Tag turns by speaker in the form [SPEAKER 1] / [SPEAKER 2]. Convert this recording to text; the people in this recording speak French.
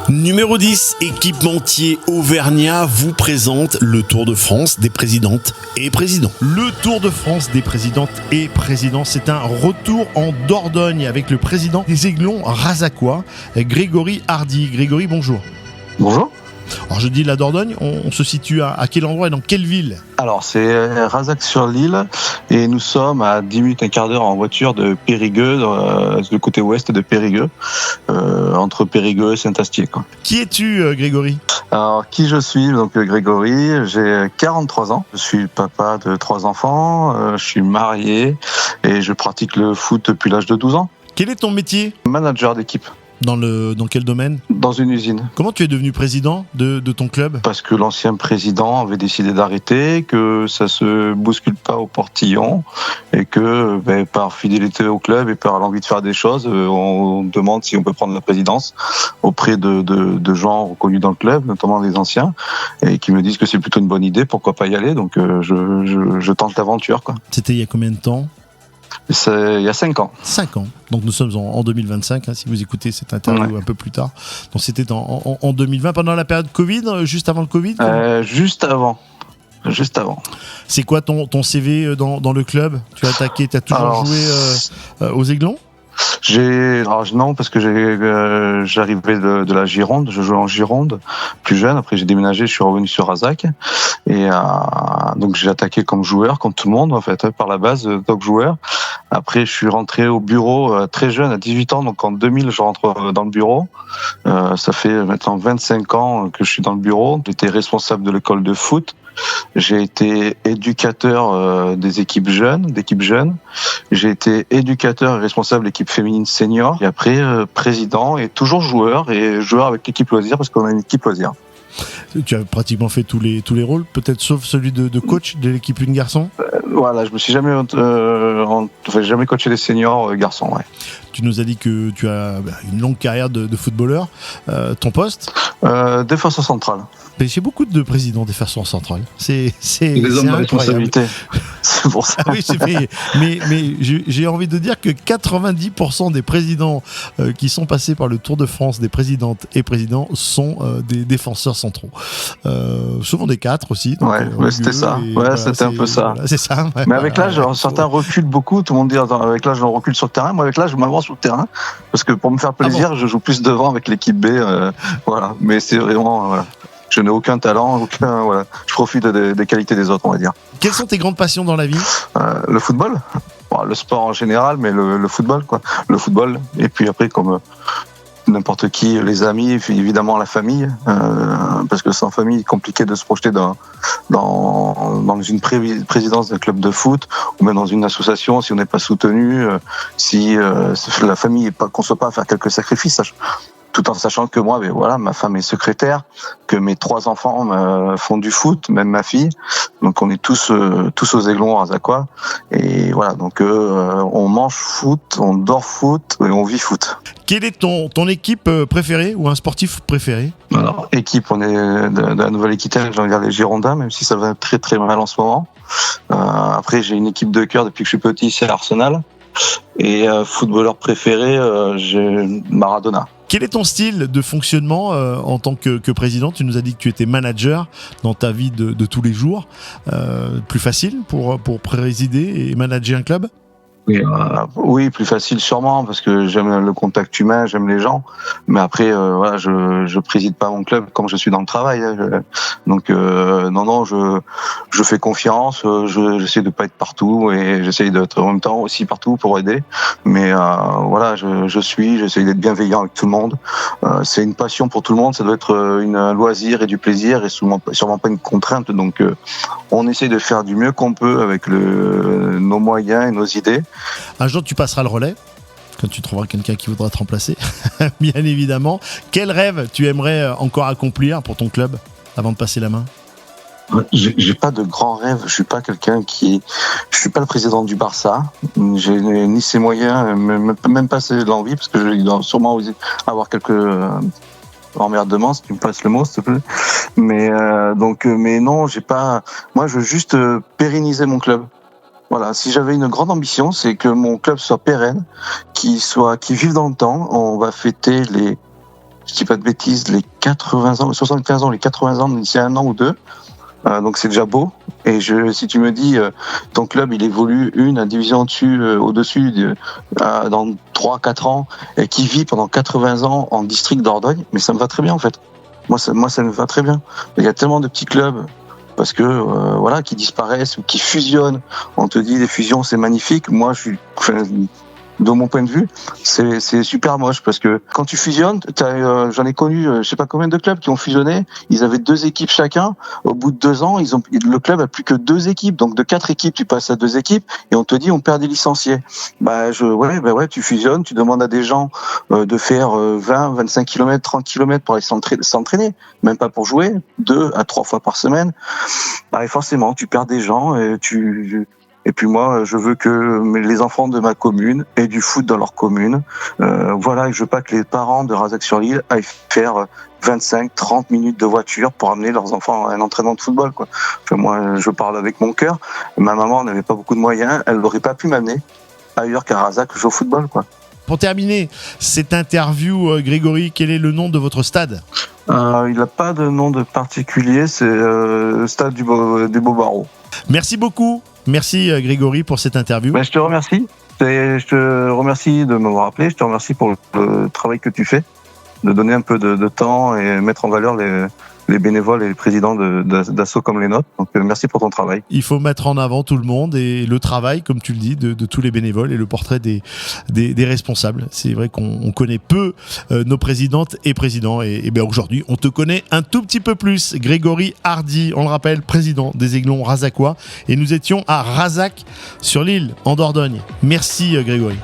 [SPEAKER 1] Numéro 10, équipementier Auvergnat vous présente le Tour de France des présidentes et présidents.
[SPEAKER 2] Le Tour de France des présidentes et présidents, c'est un retour en Dordogne avec le président des Aiglons razacois, Grégory Hardy. Grégory, bonjour.
[SPEAKER 3] Bonjour.
[SPEAKER 2] Alors je dis la Dordogne, on se situe à quel endroit et dans quelle ville ?
[SPEAKER 3] Alors c'est Razac-sur-l'Isle et nous sommes à 10 minutes, un quart d'heure en voiture de Périgueux, du côté ouest de Périgueux, entre Périgueux et Saint-Astier, quoi.
[SPEAKER 2] Qui es-tu, Grégory ?
[SPEAKER 3] Alors qui je suis ? Donc Grégory, j'ai 43 ans, je suis papa de 3 enfants, je suis marié et je pratique le foot depuis l'âge de 12 ans.
[SPEAKER 2] Quel est ton métier ?
[SPEAKER 3] Manager d'équipe.
[SPEAKER 2] Dans quel domaine ?
[SPEAKER 3] Dans une usine.
[SPEAKER 2] Comment tu es devenu président de ton club ?
[SPEAKER 3] Parce que l'ancien président avait décidé d'arrêter, que ça se bouscule pas au portillon et que par fidélité au club et par l'envie de faire des choses, on demande si on peut prendre la présidence auprès de gens reconnus dans le club, notamment des anciens, et qui me disent que c'est plutôt une bonne idée, pourquoi pas y aller. Donc je tente l'aventure, quoi.
[SPEAKER 2] C'était il y a combien de temps ?
[SPEAKER 3] C'est il y a 5 ans.
[SPEAKER 2] 5 ans. Donc nous sommes en 2025, si vous écoutez cette interview un peu plus tard. Donc c'était en 2020, pendant la période Covid, juste avant le Covid ?
[SPEAKER 3] Juste avant.
[SPEAKER 2] C'est quoi ton CV dans le club ? Tu as toujours joué aux Aiglons ?
[SPEAKER 3] Non, parce que j'arrivais de la Gironde, je jouais en Gironde, plus jeune. Après j'ai déménagé, je suis revenu sur Razac et donc j'ai attaqué comme joueur, comme tout le monde en fait, par la base, donc joueur. Après je suis rentré au bureau très jeune, à 18 ans, donc en 2000 je rentre dans le bureau. Ça fait maintenant 25 ans que je suis dans le bureau. J'étais responsable de l'école de foot. J'ai été éducateur d'équipes jeunes. J'ai été éducateur et responsable de l'équipe féminine senior. Et après, président et toujours joueur avec l'équipe loisir parce qu'on a une équipe loisir.
[SPEAKER 2] Tu as pratiquement fait tous les rôles, peut-être sauf celui de coach de l'équipe une garçon.
[SPEAKER 3] Voilà, je me suis jamais coaché les seniors garçons. Ouais.
[SPEAKER 2] Tu nous as dit que tu as une longue carrière de footballeur. Ton poste ?
[SPEAKER 3] Défenseur central.
[SPEAKER 2] Mais j'ai beaucoup de présidents défenseurs centrales. C'est
[SPEAKER 3] des hommes de responsabilité. C'est pour ça.
[SPEAKER 2] Ah oui, mais j'ai envie de dire que 90% des présidents qui sont passés par le Tour de France des présidentes et présidents sont des défenseurs centraux. Souvent des 4 aussi. Donc,
[SPEAKER 3] c'était ça. C'était un peu ça.
[SPEAKER 2] Voilà, c'est ça. Ouais,
[SPEAKER 3] mais avec l'âge, certains reculent beaucoup. Tout le monde dit avec l'âge, on recule sur le terrain. Moi, avec l'âge, je m'avance sur le terrain parce que pour me faire plaisir, je joue plus devant avec l'équipe B. Voilà. Mais c'est vraiment. Je n'ai aucun talent, je profite des qualités des autres, on va dire.
[SPEAKER 2] Quelles sont tes grandes passions dans la vie ?
[SPEAKER 3] Le football, le sport en général, mais le football, quoi. Le football, et puis après, comme n'importe qui, les amis, et puis évidemment la famille, parce que sans famille, compliqué de se projeter dans une présidence d'un club de foot, ou même dans une association, si on n'est pas soutenu, si la famille ne conçoit pas à faire quelques sacrifices, tout en sachant que moi, ma femme est secrétaire, que mes 3 enfants font du foot, même ma fille. Donc on est tous aux Aiglons razacois. Et voilà, donc on mange foot, on dort foot et on vit foot.
[SPEAKER 2] Quelle est ton équipe préférée ou un sportif préféré ?
[SPEAKER 3] Alors, équipe, on est de la Nouvelle-Aquitaine, je regarde les Girondins, même si ça va très très mal en ce moment. Après, j'ai une équipe de cœur depuis que je suis petit, c'est Arsenal. Et footballeur préféré, j'ai Maradona.
[SPEAKER 2] Quel est ton style de fonctionnement en tant que président ? Tu nous as dit que tu étais manager dans ta vie de tous les jours. Plus facile pour présider et manager un club ?
[SPEAKER 3] Oui, plus facile sûrement parce que j'aime le contact humain, j'aime les gens. Mais après, je préside pas mon club comme je suis dans le travail. Donc non, je fais confiance. J'essaie de pas être partout et j'essaie d'être en même temps aussi partout pour aider. Mais j'essaie d'être bienveillant avec tout le monde. C'est une passion pour tout le monde. Ça doit être un loisir et du plaisir et sûrement pas une contrainte. Donc on essaie de faire du mieux qu'on peut avec nos moyens et nos idées.
[SPEAKER 2] Un jour, tu passeras le relais, quand tu trouveras quelqu'un qui voudra te remplacer, bien évidemment. Quel rêve tu aimerais encore accomplir pour ton club avant de passer la main ?
[SPEAKER 3] J'ai pas de grands rêves. Je suis pas je suis pas le président du Barça. J'ai ni ces moyens, même pas l'envie, parce que je dois sûrement avoir quelques emmerdements, si tu me passes le mot, s'il te plaît. Mais non, j'ai pas. Moi, je veux juste pérenniser mon club. Voilà, si j'avais une grande ambition, c'est que mon club soit pérenne, qu'il vive dans le temps. On va fêter je dis pas de bêtises, les 80 ans, 75 ans, les 80 ans d'ici 1 an ou 2. Donc c'est déjà beau. Et si tu me dis ton club il évolue une division au-dessus dans 3-4 ans et qui vit pendant 80 ans en district Dordogne, mais ça me va très bien en fait. Moi ça me va très bien. Il y a tellement de petits clubs parce que voilà qui disparaissent ou qui fusionnent. On te dit les fusions c'est magnifique. Moi de mon point de vue, c'est super moche parce que quand tu fusionnes, j'en ai connu, je sais pas combien de clubs qui ont fusionné. Ils avaient 2 équipes chacun. Au bout de 2 ans, le club a plus que 2 équipes. Donc de 4 équipes, tu passes à 2 équipes et on te dit on perd des licenciés. Tu fusionnes, tu demandes à des gens de faire 20, 25 km, 30 km pour aller s'entraîner, même pas pour jouer, 2 à 3 fois par semaine. Et forcément, tu perds des gens et puis moi, je veux que les enfants de ma commune aient du foot dans leur commune. Voilà, je veux pas que les parents de Razac-sur-l'Isle aillent faire 25-30 minutes de voiture pour amener leurs enfants à un entraînement de football, quoi. Moi, je parle avec mon cœur. Ma maman n'avait pas beaucoup de moyens. Elle n'aurait pas pu m'amener ailleurs qu'à Razac jouer au football, quoi.
[SPEAKER 2] Pour terminer cette interview, Grégory, quel est le nom de votre stade ?
[SPEAKER 3] Il n'a pas de nom de particulier. C'est stade du Beau-Barreau.
[SPEAKER 2] Merci beaucoup. Merci Grégory pour cette interview.
[SPEAKER 3] Je te remercie. Je te remercie de m'avoir appelé. Je te remercie pour le travail que tu fais, de donner un peu de temps et mettre en valeur les bénévoles et les présidents d'assauts comme les nôtres. Donc merci pour ton travail.
[SPEAKER 2] Il faut mettre en avant tout le monde et le travail, comme tu le dis, de tous les bénévoles et le portrait des responsables. C'est vrai qu'on connaît peu nos présidentes et présidents et bien aujourd'hui on te connaît un tout petit peu plus. Grégory Hardy, on le rappelle, président des Aiglons razacois, et nous étions à Razac-sur-l'Isle en Dordogne. Merci Grégory.